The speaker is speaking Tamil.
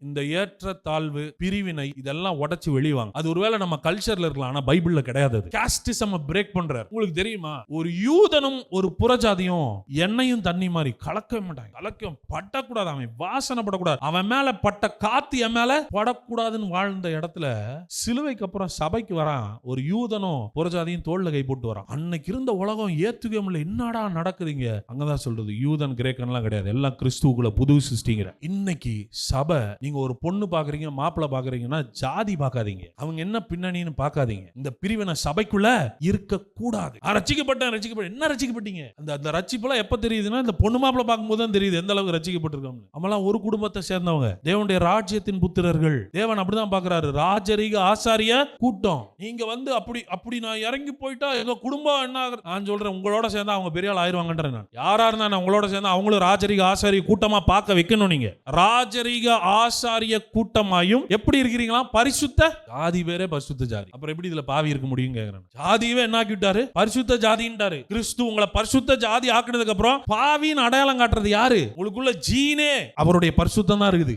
இந்த ஏற்றத்தாழ்வு, பிரிவினை இதெல்லாம் உடைச்சு வெளிவாங்க. அது ஒருவேளை நம்ம கல்ச்சர்ல இருக்கலாம், ஆனா பைபிள்ல கிடையாது. காஸ்டிசம் பிரேக் பண்றார். உங்களுக்கு தெரியுமா, ஒரு யூதனும் ஒரு புறஜாதியும் எண்ணெயும் தண்ணி மாதிரி கலக்கவே மாட்டாங்க. கலக்கம் படக்கூடாது, அவன் வாசனை படக்கூடாது, அவன் மேல பட்ட காத்து என் மேல படக்கூடாதுன்னு வாழ்ந்த இடத்துல சிலுவைக்கு அப்புறம் சபைக்கு வரான் ஒரு யூதனும் புறஜாதியும் தோல்ல கை போட்டு வரான். அன்னைக்கு இருந்த உலகம் ஏத்துக்கவே முடியல. என்னடா நடக்குதுங்க? அங்கதான் சொல்றது யூதன் கிரேக்கன்லாம் கிடையாது, எல்லாம் கிறிஸ்துவுக்குள்ள புது சிருஷ்டிங்கிற. இன்னைக்கு சபை, நீங்க ஒரு பொண்ணு பாக்குறீங்க, மாப்பிள்ளை பாக்குறீங்கன்னா ஜாதி பார்க்காதீங்க, அவங்க என்ன பின்னணின்னு பார்க்காதீங்க. இந்த பிரிவினை சபைக்குள்ள இருக்க கூடாது. ரட்சிக்கப்பட்டேன் ரட்சிக்கப்பட்ட என்ன ரட்சிக்கப்பட்டீங்க? அந்த ரட்சிப்புலாம் எப்ப தெரியுதுன்னா இந்த பொண்ணு மாப்பிள்ளை பார்க்கும்போது தான் தெரியுது எந்த அளவுக்கு ரட்சிக்கப்பட்டிருக்கோம். நம்மளாம் ஒரு குடும்பத்தை சேர்ந்தவங்க, தேவனுடைய ராஜ்யத்தின் புத்திரர்கள். தேவன் அப்படிதான் பாக்குறாரு, ராஜரீக ஆசாரிய கூட்டம். நீங்க வந்து அப்படி நான் இறங்கி போயிட்டா எங்க குடும்பம் என்ன ஆகுது? நான் சொல்றேன், உங்களோட சேர்ந்தா அவங்க பெரிய ஆள் ஆயிருவாங்கன்ற. நான் யாரா இருந்தா நான் உங்களோட சேர்ந்தா அவங்களும் ராஜரீக ஆசாரிய கூட்டமா பார்க்க வைக்கணும். நீங்க ராஜரீக ஆசாரிய கூட்டமாயும் எப்படி இருக்கிறீங்களா? பரிசுத்த ஜாதி பேரே பரிசுத்த ஜாதி. அப்புறம் எப்படி இதுல பாவி இருக்க முடியும் கேக்குறேன். ஜாதியவே என்ன ஆக்கிட்டாரு? பரிசுத்த ஜாதின்றாரு. கிறிஸ்து உங்களை பரிசுத்த ஜாதி ஆக்குனதுக்கு அப்புறம் பாவின்னு அடையாளம் காட்டுறது யாரு? உங்களுக்குள்ள ஜீனே அவருடைய பரிசுத்தம் தான் இருக்குது.